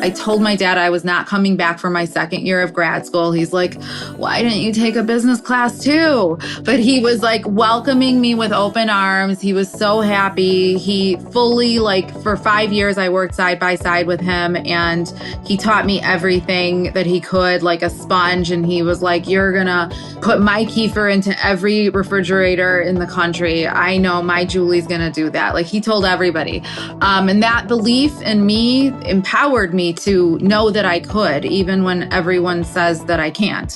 I told my dad I was not coming back for my second year of grad school. He's like, why didn't you take a business class too? But he was like welcoming me with open arms. He was so happy. He fully, like, for 5 years, I worked side by side with him, and he taught me everything that he could, like a sponge. And he was like, you're gonna put my kefir into every refrigerator in the country. I know my Julie's gonna do that. Like, he told everybody. And that belief in me empowered me to know that I could, even when everyone says that I can't.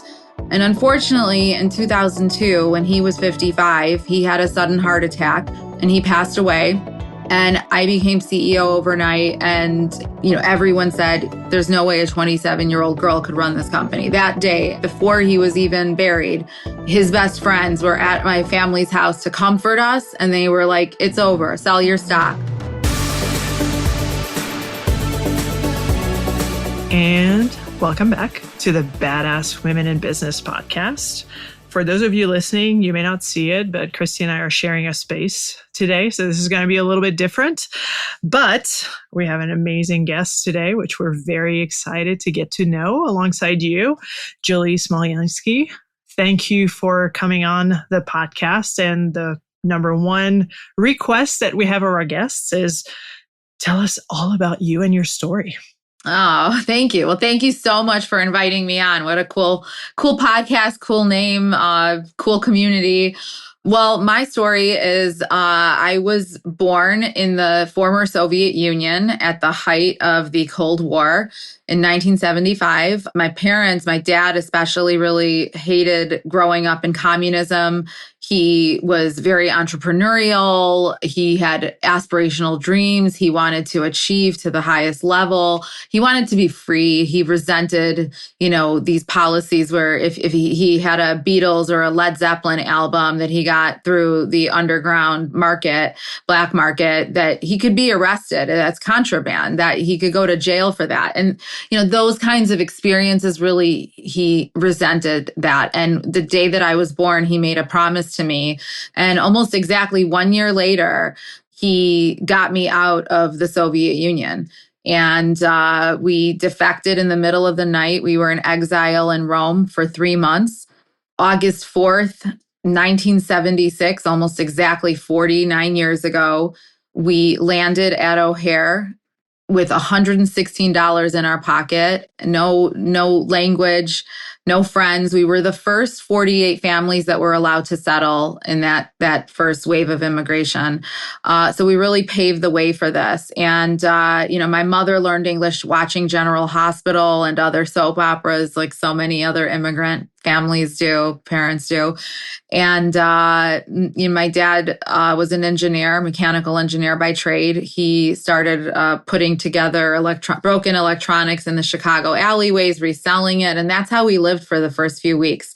And unfortunately, in 2002, when he was 55, he had a sudden heart attack and he passed away. And I became CEO overnight. And, everyone said, there's no way a 27-year-old girl could run this company. That day, before he was even buried, his best friends were at my family's house to comfort us. And they were like, it's over, sell your stock. And welcome back to the Badass Women in Business podcast. For those of you listening, you may not see it, but Christy and I are sharing a space today. So this is going to be a little bit different, but we have an amazing guest today, which we're very excited to get to know alongside you, Julie Smolyansky. Thank you for coming on the podcast. And the number one request that we have of our guests is tell us all about you and your story. Oh, thank you. Well, thank you so much for inviting me on. What a cool podcast, cool name, cool community. Well, my story is I was born in the former Soviet Union at the height of the Cold War in 1975. My parents, my dad especially, really hated growing up in communism. He was very entrepreneurial. He had aspirational dreams. He wanted to achieve to the highest level. He wanted to be free. He resented, these policies where if he had a Beatles or a Led Zeppelin album that he got through the underground market, black market, that he could be arrested. That's contraband, that he could go to jail for that. And, those kinds of experiences, really, he resented that. And the day that I was born, he made a promise to me. And almost exactly 1 year later, he got me out of the Soviet Union. And we defected in the middle of the night. We were in exile in Rome for 3 months. August 4th, 1976, almost exactly 49 years ago, we landed at O'Hare with $116 in our pocket, no language, no friends. We were the first 48 families that were allowed to settle in that first wave of immigration. So we really paved the way for this. And, my mother learned English watching General Hospital and other soap operas, like so many other immigrant families do, parents do. And, my dad was an engineer, mechanical engineer by trade. He started putting together broken electronics in the Chicago alleyways, reselling it. And that's how we lived for the first few weeks.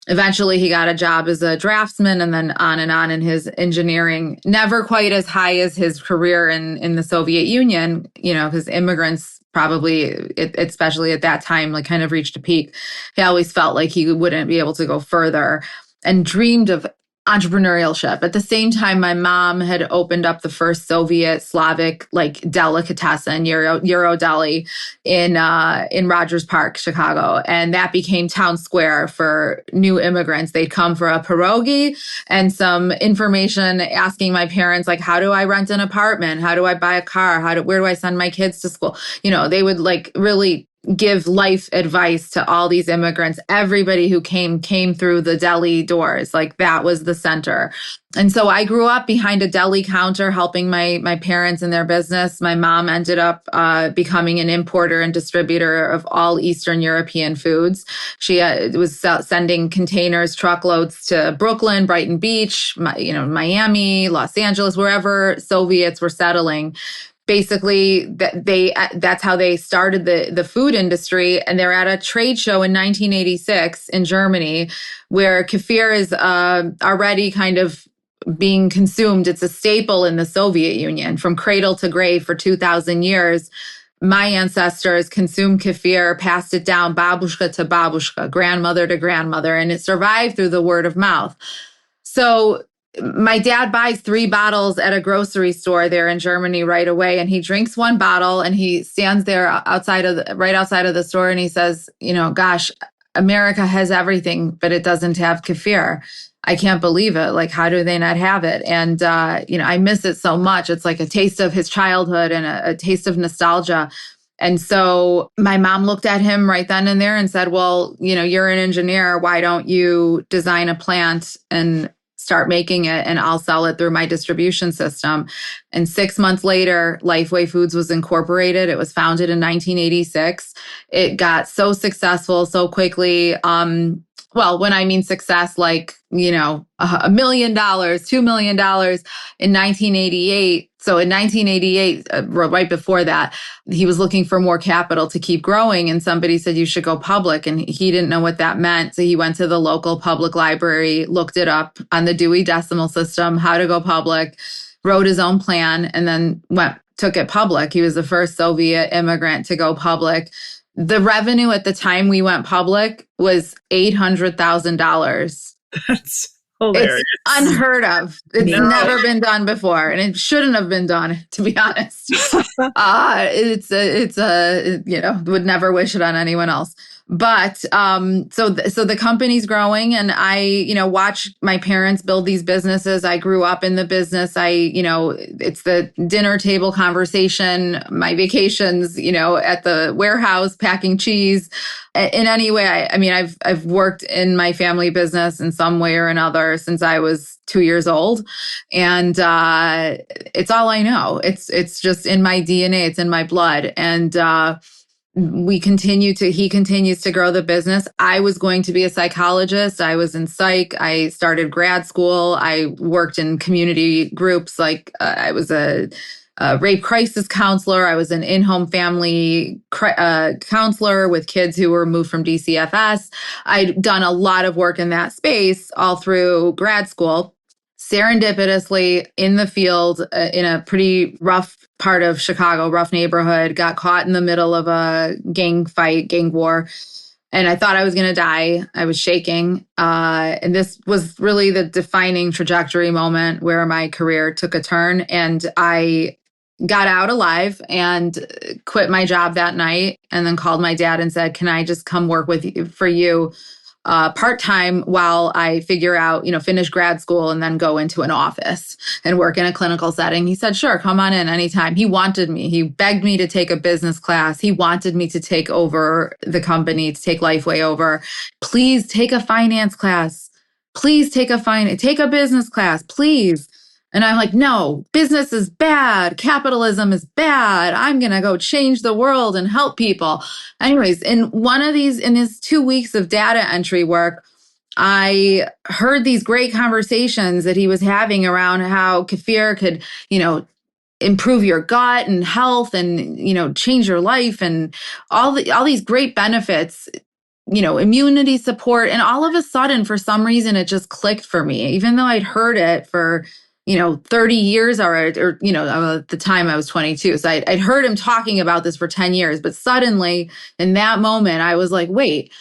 Eventually, he got a job as a draftsman and then on in his engineering, never quite as high as his career in the Soviet Union, because immigrants probably, especially at that time, like kind of reached a peak. He always felt like he wouldn't be able to go further and dreamed of entrepreneurship. At the same time, my mom had opened up the first Soviet Slavic delicatessen, Euro Deli in Rogers Park, Chicago. And that became town square for new immigrants. They'd come for a pierogi and some information asking my parents, like, how do I rent an apartment? How do I buy a car? Where do I send my kids to school? They would really give life advice to all these immigrants. Everybody who came through the deli doors. Like, that was the center. And so I grew up behind a deli counter helping my parents in their business. My mom ended up becoming an importer and distributor of all Eastern European foods. She was sending containers, truckloads to Brooklyn, Brighton Beach, Miami, Los Angeles, wherever Soviets were settling. Basically, that's how they started the food industry. And they're at a trade show in 1986 in Germany, where kefir is already kind of being consumed. It's a staple in the Soviet Union from cradle to grave for 2,000 years. My ancestors consumed kefir, passed it down babushka to babushka, grandmother to grandmother, and it survived through the word of mouth. So my dad buys 3 bottles at a grocery store there in Germany right away. And he drinks 1 bottle and he stands there right outside of the store. And he says, gosh, America has everything, but it doesn't have kefir. I can't believe it. Like, how do they not have it? And, I miss it so much. It's like a taste of his childhood and a taste of nostalgia. And so my mom looked at him right then and there and said, well, you're an engineer. Why don't you design a plant and start making it, and I'll sell it through my distribution system. And 6 months later, Lifeway Foods was incorporated. It was founded in 1986. It got so successful so quickly. Well, when I mean success, like, $1 million, $2 million in 1988. So in 1988, right before that, he was looking for more capital to keep growing. And somebody said, you should go public. And he didn't know what that meant. So he went to the local public library, looked it up on the Dewey Decimal System, how to go public, wrote his own plan, and then took it public. He was the first Soviet immigrant to go public. The revenue at the time we went public was $800,000. That's hilarious. It's unheard of. It's never been done before, and it shouldn't have been done, to be honest. Would never wish it on anyone else. But so the company's growing, and I, watch my parents build these businesses. I grew up in the business. It's the dinner table conversation, my vacations, at the warehouse packing cheese. In any way, I've worked in my family business in some way or another since I was 2 years old, and it's all I know. It's just in my DNA. It's in my blood, and he continues to grow the business. I was going to be a psychologist. I was in psych. I started grad school. I worked in community groups. Like I was a rape crisis counselor. I was an in-home family counselor with kids who were moved from DCFS. I'd done a lot of work in that space all through grad school. Serendipitously in the field in a pretty rough part of Chicago, rough neighborhood, got caught in the middle of a gang war. And I thought I was going to die. I was shaking. And this was really the defining trajectory moment where my career took a turn. And I got out alive and quit my job that night, and then called my dad and said, can I just come work for you part-time while I figure out, finish grad school and then go into an office and work in a clinical setting? He said, sure, come on in anytime. He wanted me. He begged me to take a business class. He wanted me to take over the company, to take Lifeway over. Please take a finance class. Please take a business class, please. And I'm like, no, business is bad. Capitalism is bad. I'm going to go change the world and help people. Anyways, in these 2 weeks of data entry work, I heard these great conversations that he was having around how kefir could, improve your gut and health and, change your life and all these great benefits, immunity support. And all of a sudden, for some reason, it just clicked for me, even though I'd heard it for 30 years or at the time I was 22. So I'd heard him talking about this for 10 years. But suddenly in that moment, I was like, wait,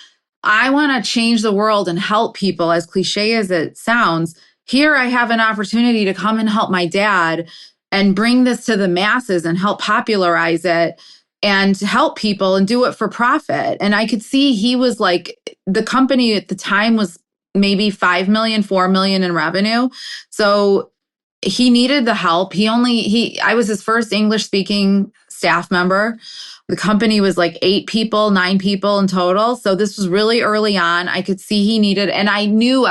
I want to change the world and help people, as cliche as it sounds. Here I have an opportunity to come and help my dad and bring this to the masses and help popularize it and help people and do it for profit. And I could see he was like, the company at the time was maybe 5 million, 4 million in revenue. So he needed the help. I was his first English speaking staff member. The company was like 9 people in total. So this was really early on. I could see he needed, and I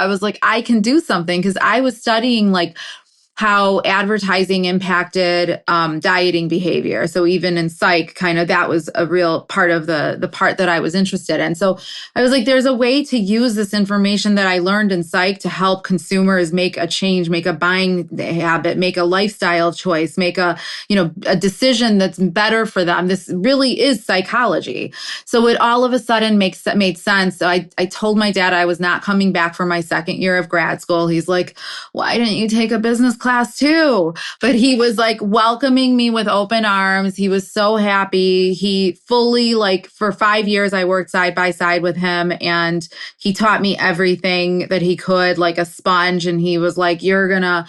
was like, I can do something, because I was studying like how advertising impacted dieting behavior. So even in psych, kind of that was a real part of the part that I was interested in. So I was like, there's a way to use this information that I learned in psych to help consumers make a change, make a buying habit, make a lifestyle choice, make a decision that's better for them. This really is psychology. So it all of a sudden made sense. So I told my dad I was not coming back for my second year of grad school. He's like, why didn't you take a business class too. But he was like welcoming me with open arms. He was so happy. He fully, like, for 5 years, I worked side by side with him, and he taught me everything that he could, like a sponge. And he was like, you're going to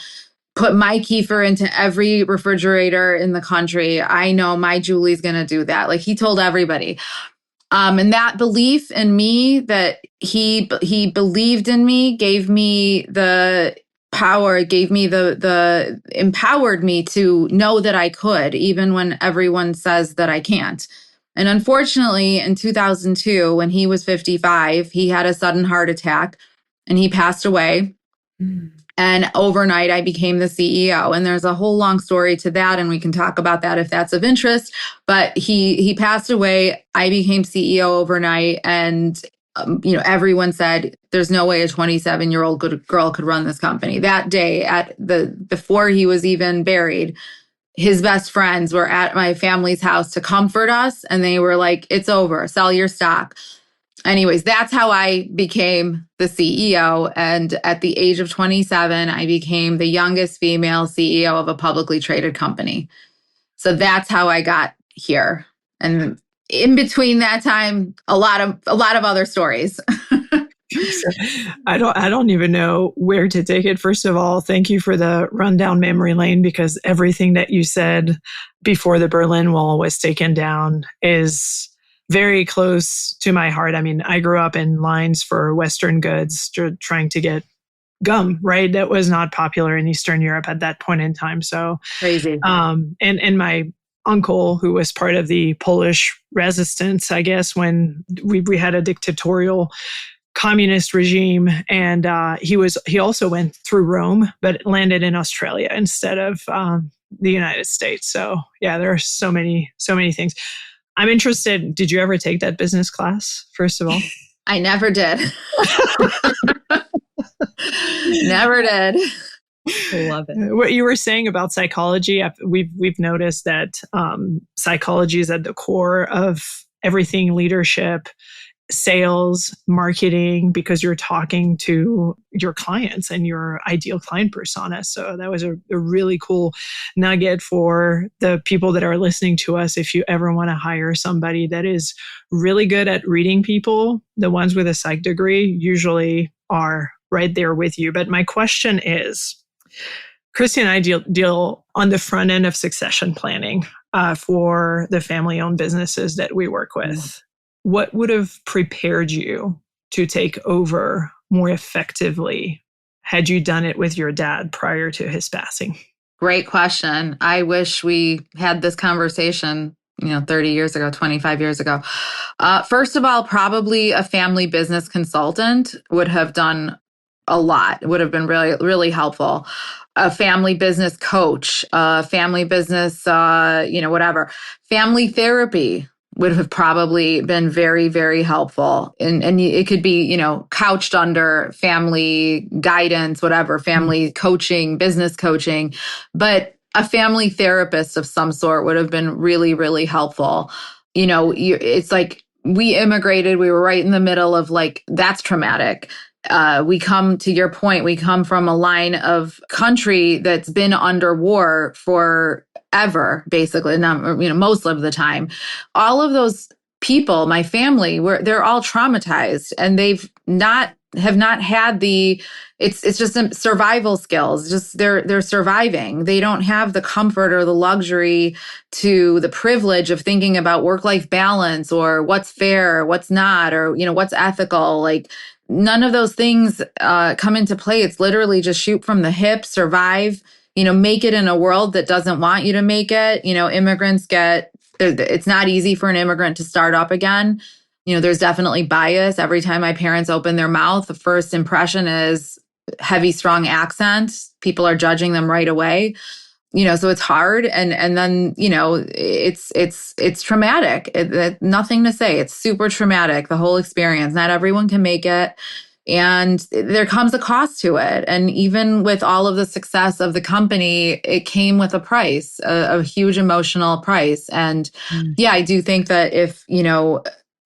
put my kefir into every refrigerator in the country. I know my Julie's going to do that. Like, he told everybody. And that belief in me, that he believed in me, gave me the power, gave me the empowered me to know that I could, even when everyone says that I can't. And unfortunately, in 2002, when he was 55, he had a sudden heart attack and he passed away. Mm. And overnight, I became the CEO. And there's a whole long story to that, and we can talk about that if that's of interest. But he passed away. I became CEO overnight, and everyone said there's no way a 27-year-old girl could run this company. That day, before he was even buried, his best friends were at my family's house to comfort us, and they were like, "It's over. Sell your stock." Anyways, that's how I became the CEO. And at the age of 27, I became the youngest female CEO of a publicly traded company. So that's how I got here. And in between that time, a lot of other stories. I don't even know where to take it. First of all, thank you for the rundown memory lane, because everything that you said before the Berlin Wall was taken down is very close to my heart. I mean, I grew up in lines for Western goods, trying to get gum, right? That was not popular in Eastern Europe at that point in time. So crazy. And my uncle, who was part of the Polish resistance, I guess, when we had a dictatorial communist regime, and he also went through Rome, but landed in Australia instead of the United States. So yeah, there are so many things. I'm interested, did you ever take that business class, first of all? I never did. Never did. Love it. What you were saying about psychology, we've noticed that psychology is at the core of everything: leadership, sales, marketing, because you're talking to your clients and your ideal client persona. So that was a really cool nugget for the people that are listening to us. If you ever want to hire somebody that is really good at reading people, the ones with a psych degree usually are right there with you. But my question is, Christy and I deal on the front end of succession planning for the family-owned businesses that we work with. Mm-hmm. What would have prepared you to take over more effectively had you done it with your dad prior to his passing? Great question. I wish we had this conversation, 30 years ago, 25 years ago. First of all, probably a family business consultant would have done a lot. It would have been really, really helpful. A family business coach, a family business, whatever. Family therapy would have probably been very, very helpful. And it could be, couched under family guidance, whatever, family coaching, business coaching. But a family therapist of some sort would have been really, really helpful. It's like we immigrated, we were right in the middle of that's traumatic. We come, to your point, we come from a line of country that's been under war forever, basically, most of the time. All of those people, my family, they're all traumatized, and have not had it's just survival skills. Just they're surviving. They don't have the comfort or the luxury to the privilege of thinking about work-life balance or what's fair, what's not, or what's ethical. None of those things come into play. It's literally just shoot from the hip, survive, make it in a world that doesn't want you to make it. Immigrants it's not easy for an immigrant to start up again. There's definitely bias. Every time my parents open their mouth, the first impression is heavy, strong accent. People are judging them right away. So it's hard. And then, it's traumatic. Nothing to say. It's super traumatic, the whole experience. Not everyone can make it. And there comes a cost to it. And even with all of the success of the company, it came with a price, a huge emotional price. And yeah, I do think that if,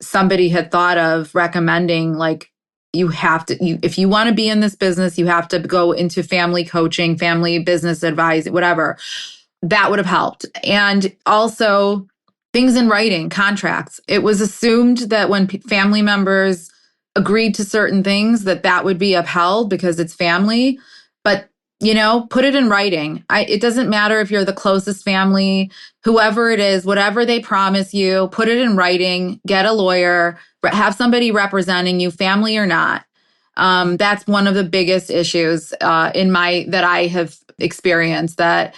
somebody had thought of recommending you have to, if you want to be in this business, you have to go into family coaching, family business advice, whatever. That would have helped. And also things in writing, contracts. It was assumed that when family members agreed to certain things, that would be upheld because it's family. But, put it in writing. It doesn't matter if you're the closest family, whoever it is, whatever they promise you, put it in writing, get a lawyer, have somebody representing you, family or not. That's one of the biggest issues that I have experienced, that,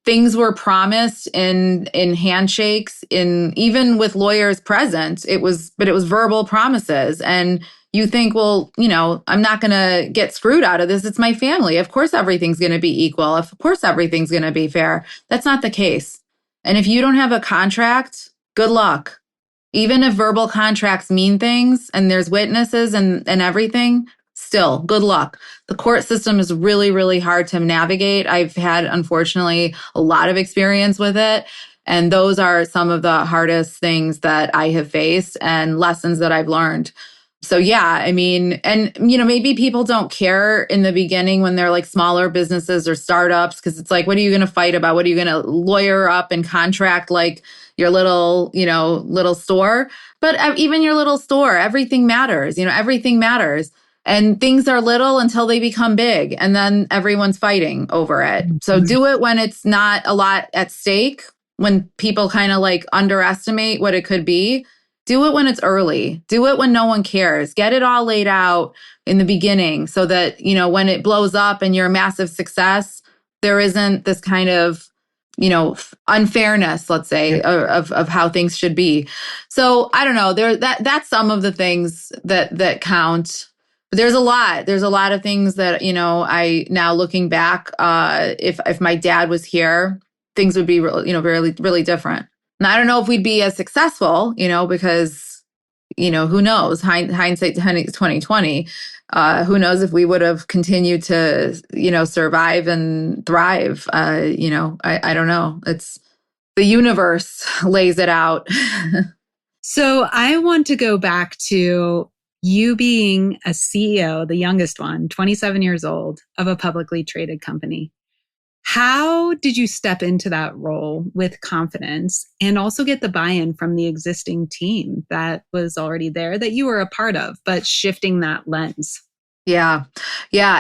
things were promised in handshakes, even with lawyers present. But it was verbal promises. And you think, well, I'm not going to get screwed out of this. It's my family. Of course, everything's going to be equal. Of course, everything's going to be fair. That's not the case. And if you don't have a contract, good luck. Even if verbal contracts mean things and there's witnesses and everything, still, good luck. The court system is really, really hard to navigate. I've had, unfortunately, a lot of experience with it. And those are some of the hardest things that I have faced and lessons that I've learned. So yeah, I mean, and maybe people don't care in the beginning when they're like smaller businesses or startups, because it's like, what are you going to fight about? What are you going to lawyer up and contract like your little store? But even your little store, everything matters. Everything matters. And things are little until they become big, and then everyone's fighting over it. So do it when it's not a lot at stake, when people kind of like underestimate what it could be. Do it when it's early. Do it when no one cares. Get it all laid out in the beginning so that, when it blows up and you're a massive success, there isn't this kind of, unfairness, let's say, of how things should be. So I don't know. That's some of the things that count. But there's a lot. There's a lot of things that, I now looking back, if my dad was here, things would be, really, really different. And I don't know if we'd be as successful, because, who knows? Hindsight 2020. Who knows if we would have continued to, survive and thrive? I don't know. It's the universe lays it out. So I want to go back to you being a CEO, the youngest one, 27 years old, of a publicly traded company. How did you step into that role with confidence and also get the buy-in from the existing team that was already there that you were a part of, but shifting that lens? Yeah,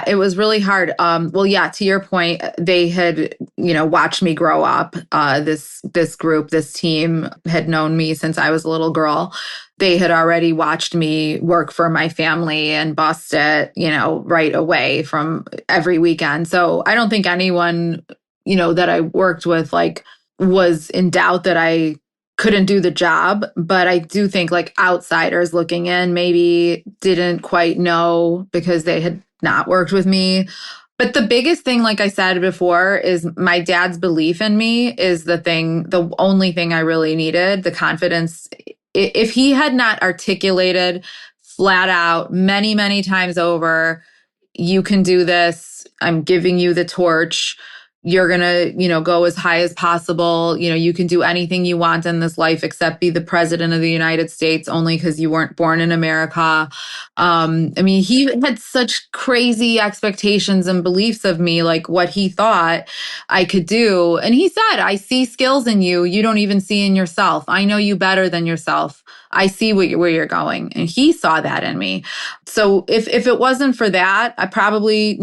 it was really hard. Well, yeah, to your point, they had, watched me grow up. This group, this team had known me since I was a little girl. They had already watched me work for my family and bust it, right away from every weekend. So I don't think anyone, that I worked with, like, was in doubt that I couldn't do the job. But I do think like outsiders looking in maybe didn't quite know because they had not worked with me. But the biggest thing, like I said before, is my dad's belief in me is the only thing I really needed, the confidence. If he had not articulated flat out many, many times over, you can do this, I'm giving you the torch, you're going to, go as high as possible. You can do anything you want in this life except be the president of the United States only because you weren't born in America. He had such crazy expectations and beliefs of me, like what he thought I could do. And he said, I see skills in you you don't even see in yourself. I know you better than yourself. I see where you're going. And he saw that in me. So if it wasn't for that, I probably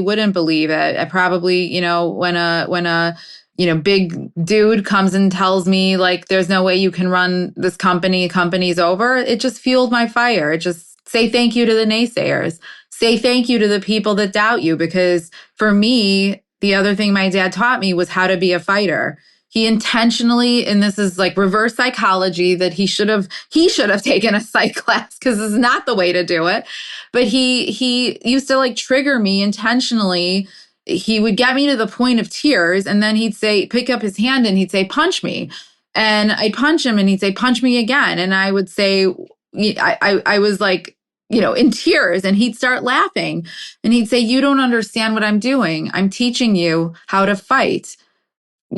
wouldn't believe it. I probably, when a big dude comes and tells me like, there's no way you can run this company's over. It just fueled my fire. It just say thank you to the naysayers. Say thank you to the people that doubt you. Because for me, the other thing my dad taught me was how to be a fighter. He intentionally, and this is like reverse psychology, that he should have taken a psych class because it's not the way to do it. But he used to like trigger me intentionally. He would get me to the point of tears, and then he'd say, pick up his hand and he'd say, punch me. And I'd punch him and he'd say, punch me again. And I would say, I was like, in tears, and he'd start laughing and he'd say, you don't understand what I'm doing. I'm teaching you how to fight.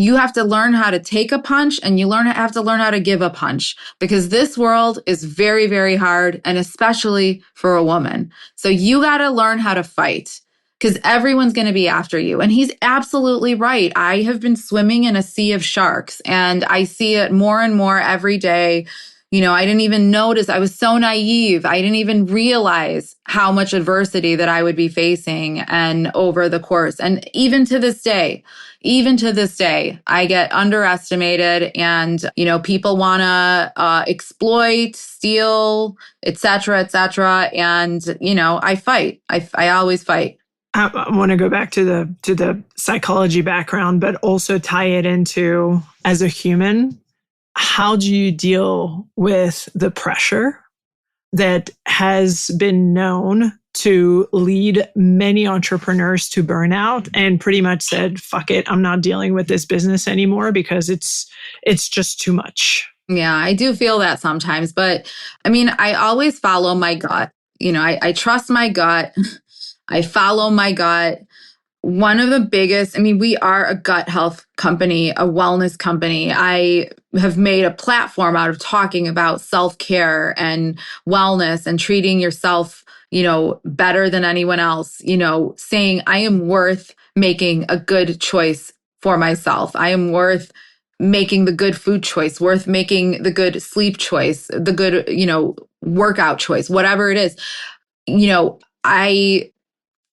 you have to learn how to take a punch, and you have to learn how to give a punch, because this world is very, very hard, and especially for a woman. So you got to learn how to fight, because everyone's going to be after you. And he's absolutely right. I have been swimming in a sea of sharks, and I see it more and more every day. I didn't even notice. I was so naive. I didn't even realize how much adversity that I would be facing, and over the course. And even to this day, I get underestimated, and, people want to exploit, steal, et cetera, et cetera. And, I fight. I always fight. I want to go back to the psychology background, but also tie it into, as a human, how do you deal with the pressure that has been known to lead many entrepreneurs to burnout, and pretty much said, fuck it, I'm not dealing with this business anymore because it's just too much? Yeah, I do feel that sometimes, but I always follow my gut. I trust my gut. I follow my gut. One of the biggest, we are a gut health company, a wellness company. I have made a platform out of talking about self-care and wellness and treating yourself, better than anyone else, saying I am worth making a good choice for myself. I am worth making the good food choice, worth making the good sleep choice, the good, workout choice, whatever it is. I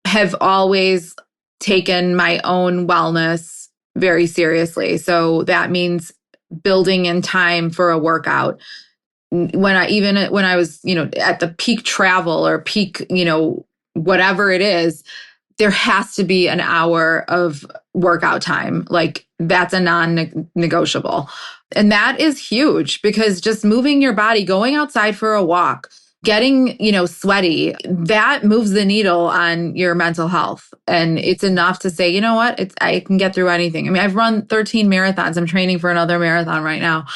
have always taken my own wellness very seriously. So that means building in time for a workout. When I was, at the peak travel or peak, whatever it is, there has to be an hour of workout time. Like, that's a non-negotiable. And that is huge, because just moving your body, going outside for a walk, getting, sweaty, that moves the needle on your mental health. And it's enough to say, you know what, I can get through anything. I've run 13 marathons. I'm training for another marathon right now.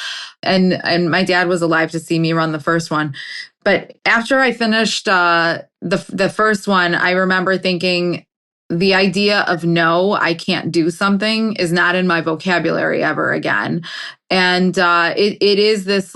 And my dad was alive to see me run the first one. But after I finished the first one, I remember thinking, the idea of no, I can't do something is not in my vocabulary ever again. And it is this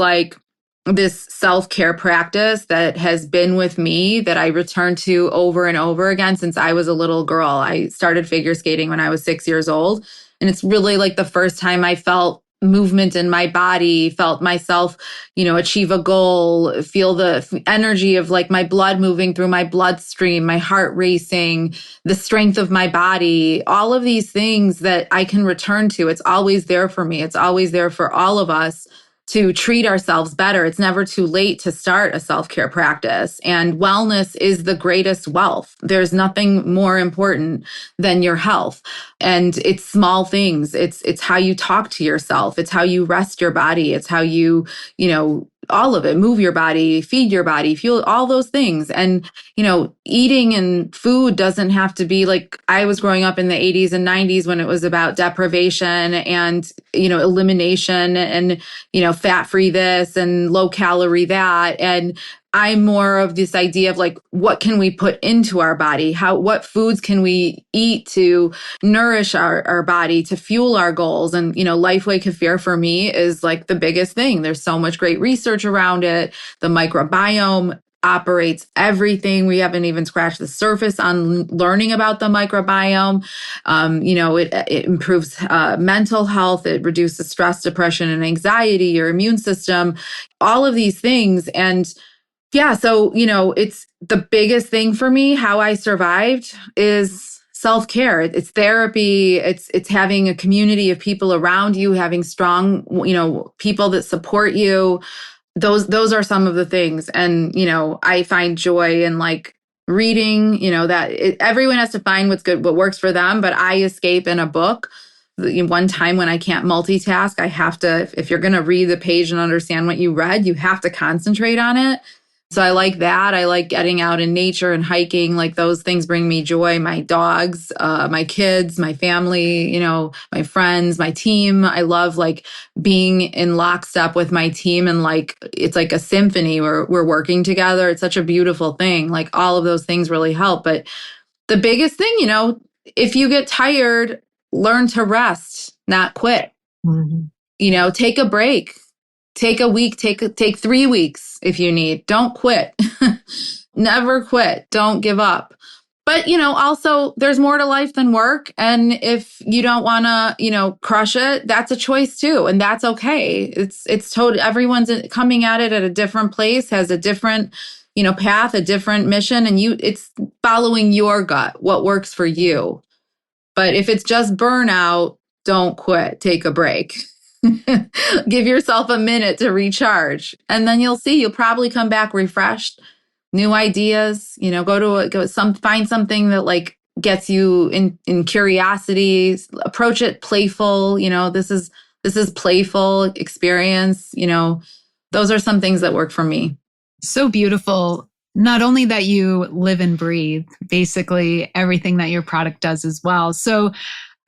self-care practice that has been with me, that I return to over and over again since I was a little girl. I started figure skating when I was 6 years old. And it's really like the first time I felt movement in my body, felt myself, achieve a goal, feel the energy of like my blood moving through my bloodstream, my heart racing, the strength of my body, all of these things that I can return to. It's always there for me. It's always there for all of us to treat ourselves better. It's never too late to start a self-care practice. And wellness is the greatest wealth. There's nothing more important than your health. And it's small things. It's how you talk to yourself. It's how you rest your body. It's how you, all of it, move your body, feed your body, fuel, all those things. And, eating and food doesn't have to be like I was growing up in the 80s and 90s when it was about deprivation and, elimination and, fat-free this and low calorie that. And I'm more of this idea of like, what can we put into our body? What foods can we eat to nourish our body, to fuel our goals? And, Lifeway kefir for me is like the biggest thing. There's so much great research around it. The microbiome operates everything. We haven't even scratched the surface on learning about the microbiome. It improves mental health. It reduces stress, depression, and anxiety, your immune system, all of these things. And yeah, so, it's the biggest thing for me. How I survived is self-care. It's therapy. It's having a community of people around you, having strong, people that support you. Those are some of the things. And, I find joy in like reading, everyone has to find what's good, what works for them. But I escape in a book. One time when I can't multitask, I have to, if you're going to read the page and understand what you read, you have to concentrate on it. So I like that. I like getting out in nature and hiking. Like those things bring me joy. My dogs, my kids, my family, my friends, my team. I love like being in lockstep with my team, and like, it's like a symphony where we're working together. It's such a beautiful thing. Like all of those things really help. But the biggest thing, if you get tired, learn to rest, not quit. Mhm. Take a break, take a week, take 3 weeks if you need. Don't quit. Never quit. Don't give up. But, also there's more to life than work. And if you don't want to, crush it, that's a choice too. And that's okay. It's totally, everyone's coming at it at a different place, has a different, path, a different mission. And it's following your gut, what works for you. But if it's just burnout, don't quit. Take a break. Give yourself a minute to recharge. And then you'll probably come back refreshed, new ideas, find something that like gets you in curiosity, approach it playful, this is playful experience, those are some things that work for me. So beautiful. Not only that you live and breathe, basically everything that your product does as well. So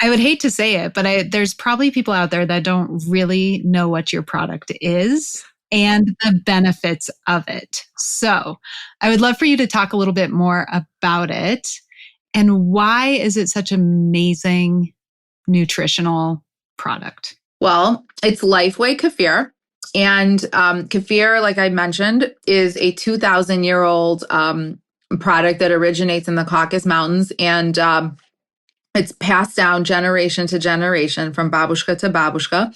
I would hate to say it, but there's probably people out there that don't really know what your product is and the benefits of it. So I would love for you to talk a little bit more about it and why is it such an amazing nutritional product? Well, it's Lifeway Kefir. And kefir, like I mentioned, is a 2,000-year-old product that originates in the Caucasus Mountains. And it's passed down generation to generation from babushka to babushka.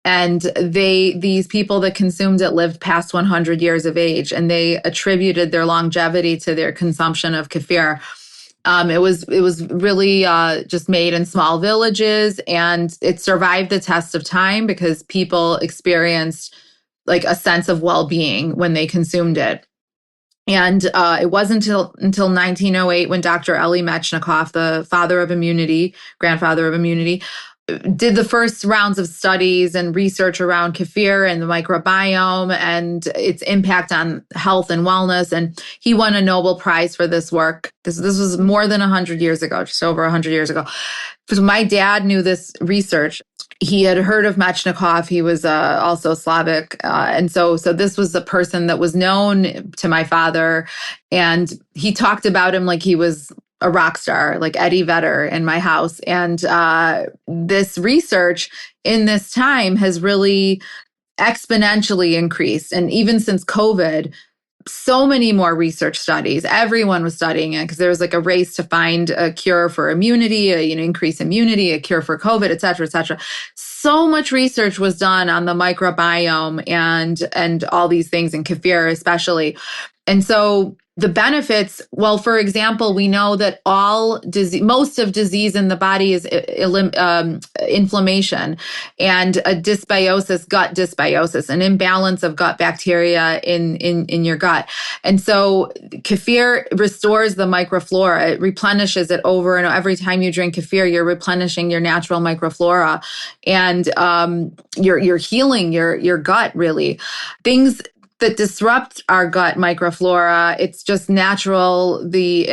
And these people that consumed it lived past 100 years of age, and they attributed their longevity to their consumption of kefir. It was really just made in small villages, and it survived the test of time because people experienced like a sense of well-being when they consumed it. And it wasn't until 1908 when Dr. Elie Metchnikoff, the grandfather of immunity, did the first rounds of studies and research around kefir and the microbiome and its impact on health and wellness. And he won a Nobel Prize for this work. This was more than 100 years ago, just over 100 years ago. So my dad knew this research. He had heard of Metchnikoff. He was also Slavic. And so this was a person that was known to my father. And he talked about him like he was a rock star, like Eddie Vedder in my house. And this research in this time has really exponentially increased. And even since COVID, so many more research studies. Everyone was studying it because there was like a race to find a cure for immunity, increase immunity, a cure for COVID, et cetera, et cetera. So much research was done on the microbiome and all these things in kefir especially. And so the benefits, well, for example, we know that most of disease in the body is inflammation and a dysbiosis, gut dysbiosis, an imbalance of gut bacteria in your gut. And so kefir restores the microflora. It replenishes it over and every time you drink kefir, you're replenishing your natural microflora and you're healing your gut, really. Things that disrupt our gut microflora. It's just natural, the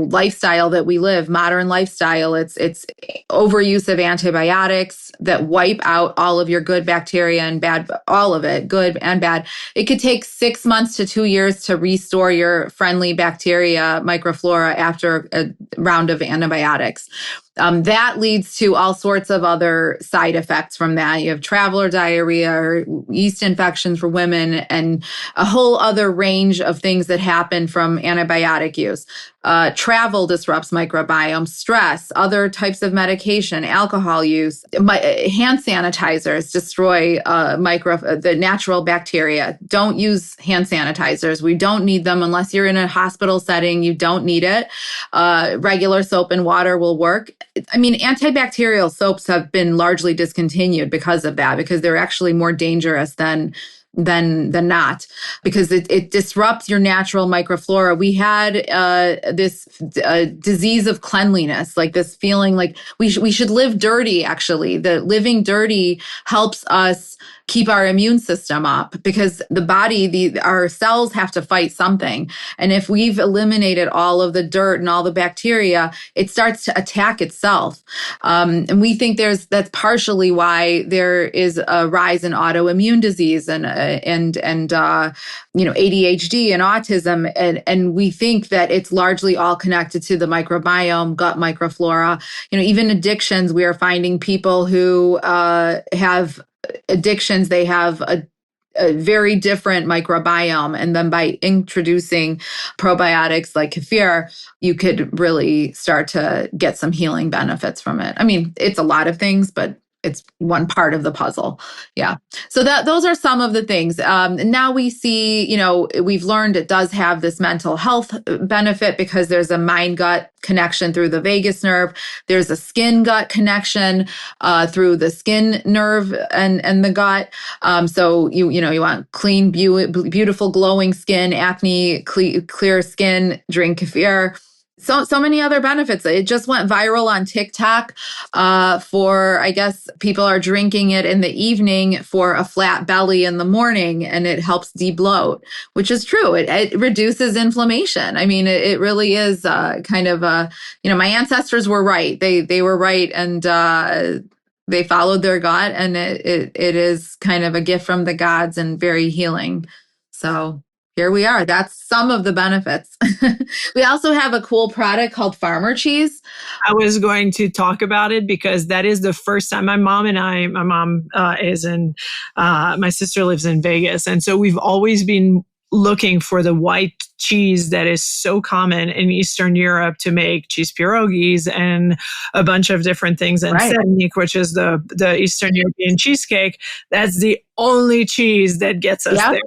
lifestyle that we live, modern lifestyle. It's overuse of antibiotics that wipe out all of your good bacteria and bad, all of it, good and bad. It could take 6 months to 2 years to restore your friendly bacteria microflora after a round of antibiotics. That leads to all sorts of other side effects from that. You have traveler diarrhea or yeast infections for women and a whole other range of things that happen from antibiotic use. Travel disrupts microbiome, stress, other types of medication, alcohol use, hand sanitizers destroy the natural bacteria. Don't use hand sanitizers. We don't need them unless you're in a hospital setting. You don't need it. Regular soap and water will work. I mean, antibacterial soaps have been largely discontinued because of that, because they're actually more dangerous than not, because it disrupts your natural microflora. We had this disease of cleanliness, like this feeling like we should live dirty. Actually, the living dirty helps us keep our immune system up because the body, our cells have to fight something. And if we've eliminated all of the dirt and all the bacteria, it starts to attack itself. And we think that's partially why there is a rise in autoimmune disease and ADHD and autism. And we think that it's largely all connected to the microbiome, gut microflora. Even addictions, we are finding people who have addictions, they have a very different microbiome. And then by introducing probiotics like kefir, you could really start to get some healing benefits from it. I mean, it's a lot of things, but it's one part of the puzzle. Yeah. So those are some of the things. Now we see, we've learned it does have this mental health benefit because there's a mind-gut connection through the vagus nerve. There's a skin-gut connection through the skin nerve and the gut. So you want clean, beautiful, glowing skin, acne, clear skin, drink kefir. So many other benefits. It just went viral on TikTok I guess people are drinking it in the evening for a flat belly in the morning, and it helps debloat, which is true. It reduces inflammation. I mean, it really is kind of my ancestors were right. They were right, and they followed their gut, and it is kind of a gift from the gods and very healing. So here we are. That's some of the benefits. We also have a cool product called farmer cheese. I was going to talk about it because that is the first time my mom is in, my sister lives in Vegas. And so we've always been looking for the white cheese that is so common in Eastern Europe to make cheese pierogies and a bunch of different things. And sernik, which is the Eastern European cheesecake, that's the only cheese that gets us there.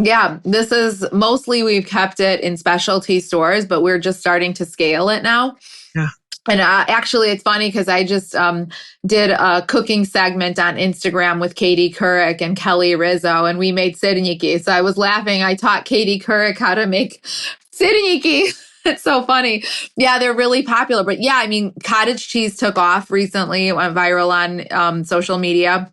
Yeah, this is mostly we've kept it in specialty stores, but we're just starting to scale it now. Yeah. And actually, it's funny because I just did a cooking segment on Instagram with Katie Couric and Kelly Rizzo, and we made sirniki. So I was laughing. I taught Katie Couric how to make sirniki. It's so funny. Yeah, they're really popular. But yeah, I mean, cottage cheese took off recently. It went viral on social media.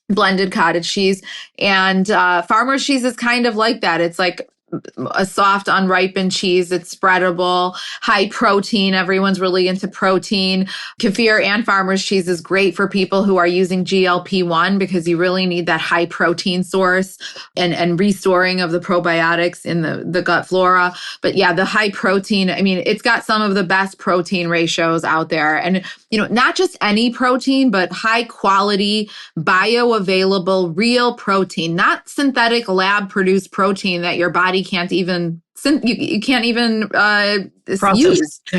Blended cottage cheese, and farmer's cheese is kind of like that. It's like a soft, unripened cheese. It's spreadable, high protein. Everyone's really into protein. Kefir and farmer's cheese is great for people who are using GLP-1 because you really need that high protein source and restoring of the probiotics in the gut flora. But yeah, the high protein, I mean, it's got some of the best protein ratios out there. And, not just any protein, but high quality, bioavailable, real protein, not synthetic lab produced protein that your body can't even you can't even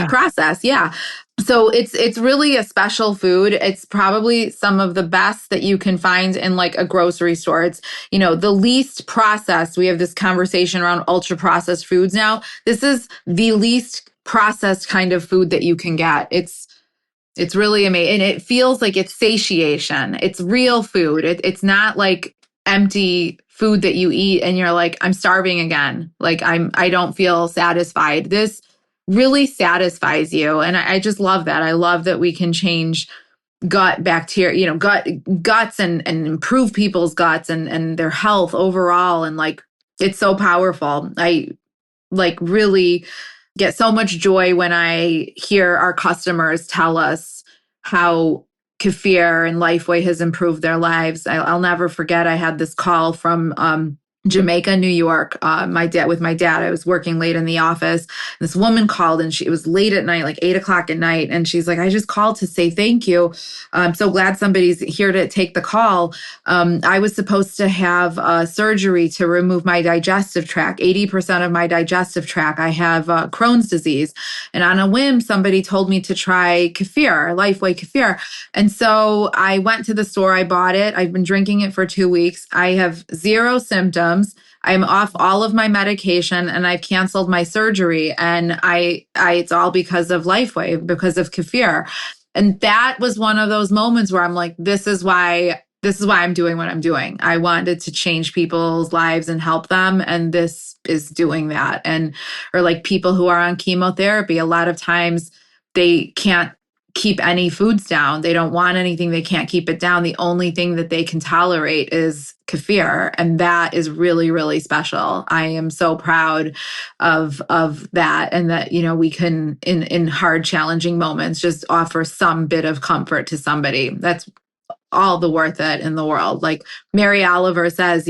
process. Yeah. So it's really a special food. It's probably some of the best that you can find in like a grocery store. It's, the least processed. We have this conversation around ultra processed foods now. This is the least processed kind of food that you can get. It's really amazing. And it feels like it's satiation. It's real food. It's not like empty food that you eat and you're like, I'm starving again. Like I don't feel satisfied. This really satisfies you. And I just love that. I love that we can change gut bacteria, guts and improve people's guts and their health overall. And like, it's so powerful. I like really get so much joy when I hear our customers tell us how kefir and Lifeway has improved their lives. I'll never forget. I had this call from Jamaica, New York. My dad, I was working late in the office. This woman called and it was late at night, like 8:00 at night. And she's like, I just called to say thank you. I'm so glad somebody's here to take the call. I was supposed to have surgery to remove my digestive tract, 80% of my digestive tract. I have Crohn's disease. And on a whim, somebody told me to try kefir, Lifeway kefir. And so I went to the store, I bought it. I've been drinking it for 2 weeks. I have 0 symptoms. I'm off all of my medication and I've canceled my surgery. And it's all because of Lifeway, because of kefir. And that was one of those moments where I'm like, this is why I'm doing what I'm doing. I wanted to change people's lives and help them. And this is doing that. Or like people who are on chemotherapy, a lot of times they can't keep any foods down. They don't want anything. They can't keep it down. The only thing that they can tolerate is kefir. And that is really, really special. I am so proud of that. And that, we can, in hard, challenging moments, just offer some bit of comfort to somebody. That's all the worth it in the world. Like Mary Oliver says,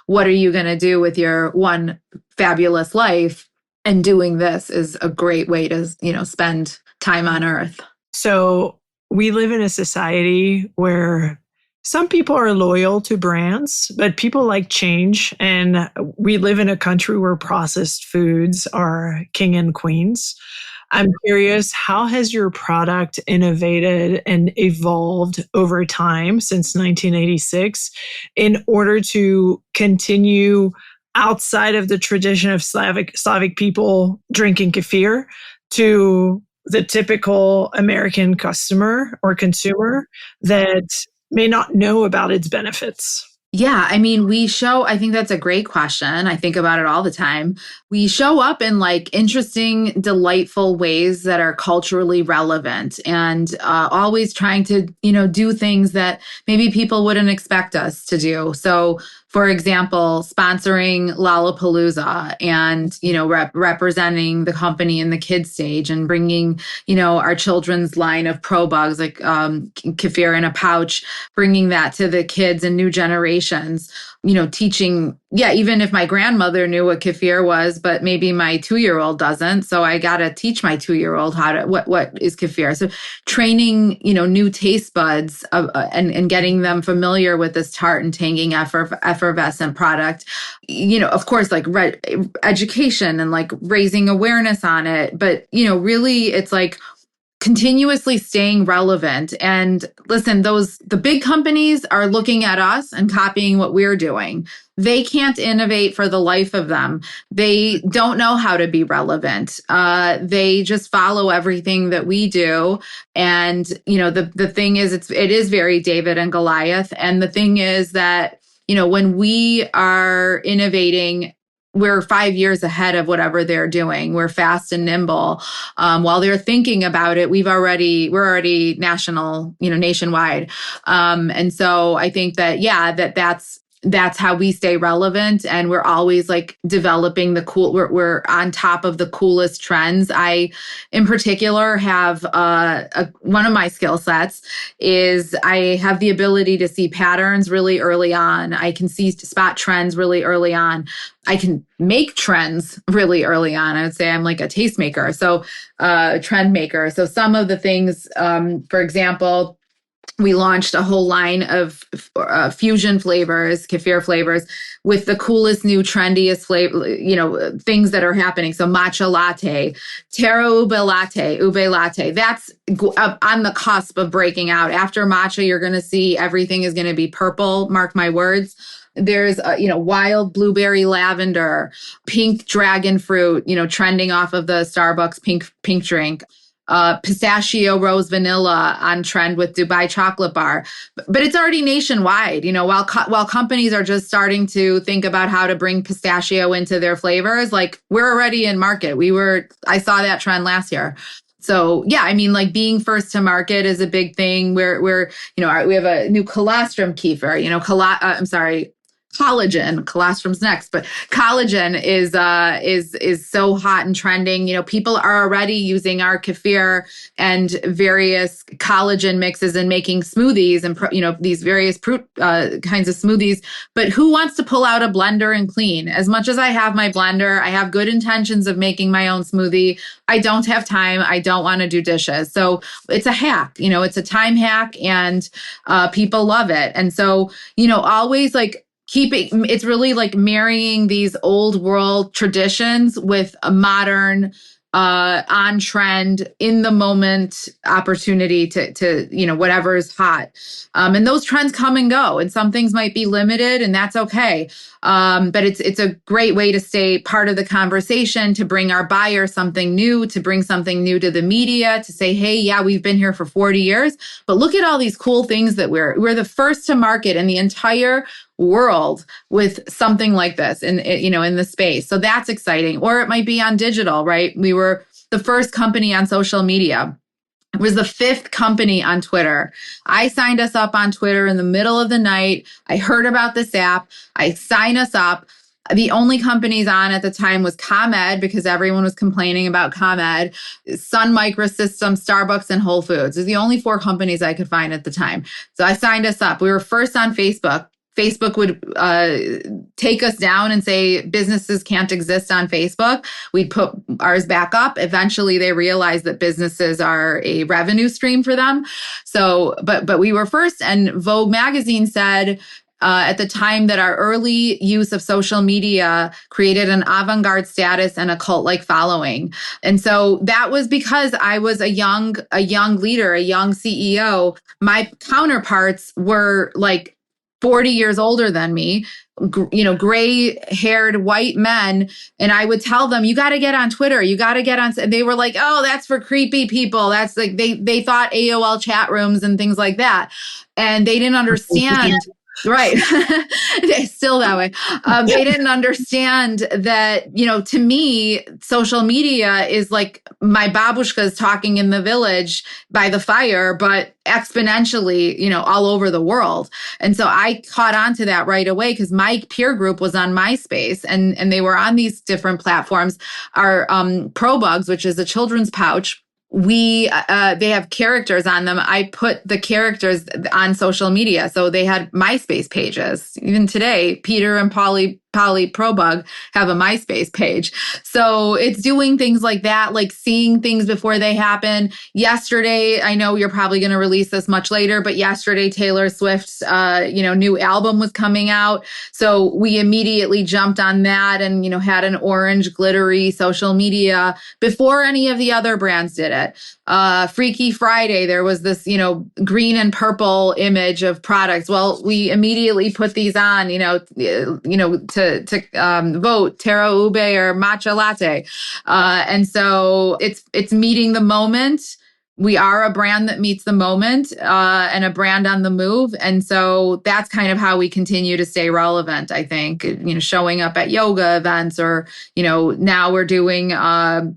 what are you going to do with your one fabulous life? And doing this is a great way to, spend time on earth. So we live in a society where some people are loyal to brands, but people like change. And we live in a country where processed foods are king and queens. I'm curious, how has your product innovated and evolved over time since 1986 in order to continue outside of the tradition of Slavic people drinking kefir to the typical American customer or consumer that may not know about its benefits? Yeah, I mean, I think that's a great question. I think about it all the time. We show up in like interesting, delightful ways that are culturally relevant and always trying to, do things that maybe people wouldn't expect us to do. So, for example, sponsoring Lollapalooza and, representing the company in the kids stage and bringing, our children's line of pro bugs like kefir in a pouch, bringing that to the kids and new generations, teaching. Yeah, even if my grandmother knew what kefir was, but maybe my 2-year-old doesn't. So I got to teach my 2-year-old what is kefir. So training, new taste buds and getting them familiar with this tart and tangy effervescent product, of course, like education and like raising awareness on it. But, really it's like continuously staying relevant. And listen, the big companies are looking at us and copying what we're doing. They can't innovate for the life of them. They don't know how to be relevant. They just follow everything that we do. And, the thing is, it is very David and Goliath. And the thing is that, when we are innovating, we're 5 years ahead of whatever they're doing. We're fast and nimble. While they're thinking about it, we're already nationwide. And so I think that, that's how we stay relevant. And we're always like developing we're on top of the coolest trends. I, in particular, have one of my skill sets is I have the ability to see patterns really early on. I can spot trends really early on. I can make trends really early on. I would say I'm like a tastemaker. So trend maker. So some of the things, for example, we launched a whole line of fusion flavors, kefir flavors, with the coolest, new, trendiest flavor, things that are happening. So matcha latte, taro ube latte. That's on the cusp of breaking out. After matcha, you're going to see everything is going to be purple. Mark my words. There's, wild blueberry lavender, pink dragon fruit, trending off of the Starbucks pink drink. Pistachio rose vanilla on trend with Dubai chocolate bar, but it's already nationwide. While companies are just starting to think about how to bring pistachio into their flavors, like we're already in market. I saw that trend last year. So yeah, I mean, like being first to market is a big thing. We have a new colostrum kefir. Collagen. Colostrum's next, but collagen is so hot and trending. People are already using our kefir and various collagen mixes and making smoothies and these various fruit kinds of smoothies. But who wants to pull out a blender and clean? As much as I have my blender, I have good intentions of making my own smoothie. I don't have time. I don't want to do dishes. So it's a hack. It's a time hack, and people love it. And so always like. It's really like marrying these old world traditions with a modern, on trend, in the moment opportunity to whatever is hot. And those trends come and go, and some things might be limited, and that's okay. But it's a great way to stay part of the conversation, to bring our buyer something new, to bring something new to the media, to say, hey, yeah, we've been here for 40 years, but look at all these cool things that we're the first to market in the entire world with something like this in the space. So that's exciting. Or it might be on digital, right? We were the first company on social media. It was the 5th company on Twitter. I signed us up on Twitter in the middle of the night. I heard about this app. I signed us up. The only companies on at the time was ComEd, because everyone was complaining about ComEd, Sun Microsystems, Starbucks, and Whole Foods. They're the only 4 companies I could find at the time. So I signed us up. We were first on Facebook. Facebook would take us down and say businesses can't exist on Facebook. We'd put ours back up. Eventually, they realized that businesses are a revenue stream for them. So, but we were first, and Vogue magazine said, at the time, that our early use of social media created an avant-garde status and a cult-like following. And so that was because I was a young leader, a young CEO. My counterparts were like 40 years older than me, gray-haired white men. And I would tell them, you got to get on Twitter. You got to get on. And they were like, oh, that's for creepy people. That's like, they thought AOL chat rooms and things like that. And they didn't understand. Right. It's still that way. They didn't understand that, to me, social media is like my babushkas talking in the village by the fire, but exponentially, all over the world. And so I caught on to that right away, because my peer group was on MySpace, and they were on these different platforms. Our ProBugs, which is a children's pouch, they have characters on them. I put the characters on social media. So they had MySpace pages. Even today, Peter and Polly ProBug have a MySpace page. So it's doing things like that, like seeing things before they happen. Yesterday, I know you're probably going to release this much later, but yesterday, Taylor Swift's, new album was coming out. So we immediately jumped on that and, had an orange glittery social media before any of the other brands did it. Freaky Friday, there was this, green and purple image of products. Well, we immediately put these on, to vote Taro Ube or matcha latte. And so it's meeting the moment. We are a brand that meets the moment, and a brand on the move. And so that's kind of how we continue to stay relevant, I think, showing up at yoga events, or, now we're doing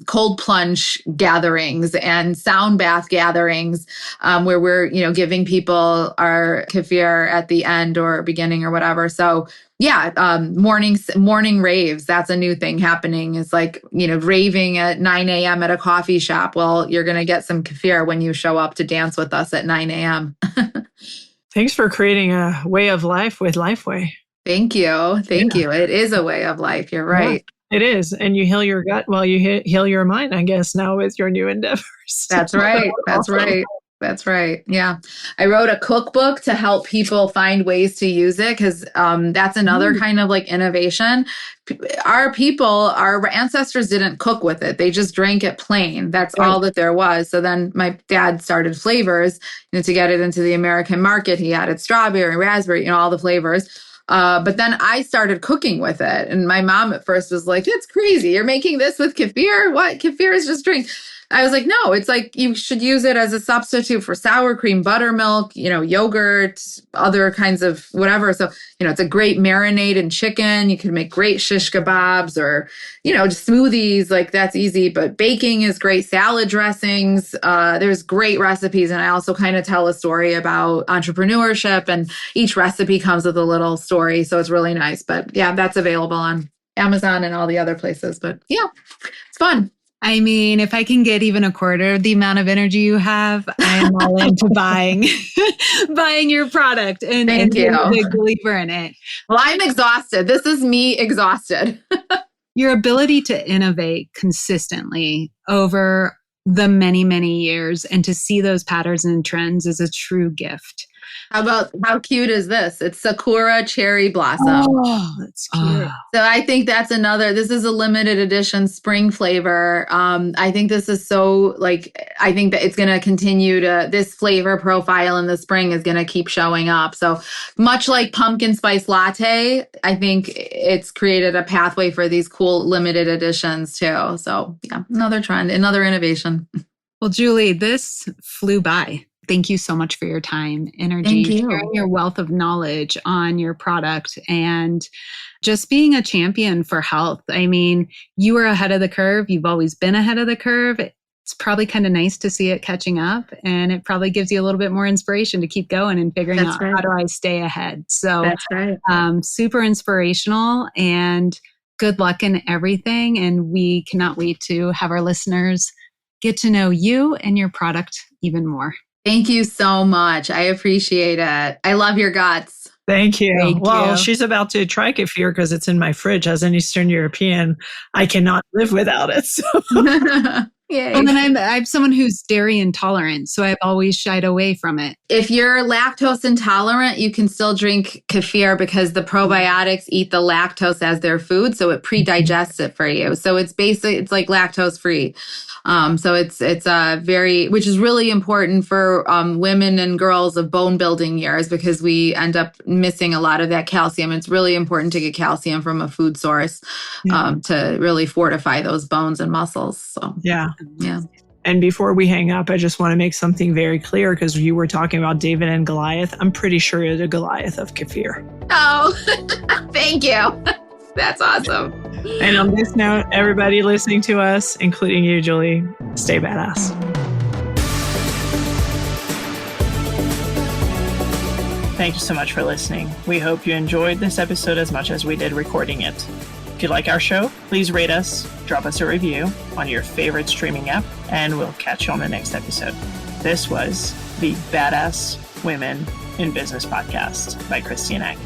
cold plunge gatherings and sound bath gatherings, where we're, giving people our kefir at the end or beginning or whatever. So yeah, morning raves. That's a new thing happening. Is like, raving at 9 a.m. at a coffee shop. Well, you're going to get some kefir when you show up to dance with us at 9 a.m. Thanks for creating a way of life with Lifeway. Thank you. Thank you. It is a way of life. You're right. Yeah, it is. And you heal your gut while you heal your mind, I guess, now with your new endeavors. That's right. That's right. That's right. Yeah. I wrote a cookbook to help people find ways to use it, because that's another kind of like innovation. Our ancestors didn't cook with it. They just drank it plain. That's all that there was. So then my dad started flavors, to get it into the American market. He added strawberry, raspberry, all the flavors. But then I started cooking with it. And my mom at first was like, it's crazy. You're making this with kefir? What? Kefir is just drink. I was like, no, it's like you should use it as a substitute for sour cream, buttermilk, yogurt, other kinds of whatever. So, it's a great marinade in chicken. You can make great shish kebabs or, just smoothies. Like that's easy. But baking is great. Salad dressings. There's great recipes. And I also kind of tell a story about entrepreneurship, and each recipe comes with a little story. So it's really nice. But yeah, that's available on Amazon and all the other places. But yeah, it's fun. I mean, if I can get even a quarter of the amount of energy you have, I am all into buying your product and Thank you. Being a big believer in it. Well, I'm exhausted. This is me exhausted. Your ability to innovate consistently over the many, many years and to see those patterns and trends is a true gift. How cute is this? It's Sakura Cherry Blossom. Oh, that's cute. So I think that's this is a limited edition spring flavor. I think this is I think that it's going to continue this flavor profile in the spring is going to keep showing up. So much like pumpkin spice latte, I think it's created a pathway for these cool limited editions too. So yeah, another trend, another innovation. Well, Julie, this flew by. Thank you so much for your time, energy, sharing your wealth of knowledge on your product, and just being a champion for health. I mean, you were ahead of the curve. You've always been ahead of the curve. it's probably kind of nice to see it catching up, and it probably gives you a little bit more inspiration to keep going and figuring out how do I stay ahead. So That's right. Super inspirational, and good luck in everything. And we cannot wait to have our listeners get to know you and your product even more. Thank you so much. I appreciate it. I love your guts. Thank you. Thank well, you. She's about to try kefir because it's in my fridge. As an Eastern European, I cannot live without it. So. Yay. And then I'm someone who's dairy intolerant, so I've always shied away from it. If you're lactose intolerant, you can still drink kefir because the probiotics eat the lactose as their food, so it pre-digests it for you. So it's like lactose free. So it's which is really important for women and girls of bone building years, because we end up missing a lot of that calcium. It's really important to get calcium from a food source to really fortify those bones and muscles. So yeah. Yeah. And before we hang up, I just want to make something very clear, because you were talking about David and Goliath. I'm pretty sure you're the Goliath of kefir. Oh, thank you. That's awesome. And on this note, everybody listening to us, including you, Julie, stay badass. Thank you so much for listening. We hope you enjoyed this episode as much as we did recording it. If you like our show, please rate us, drop us a review on your favorite streaming app, and we'll catch you on the next episode. This was the Badass Women in Business podcast by Christy and Ag.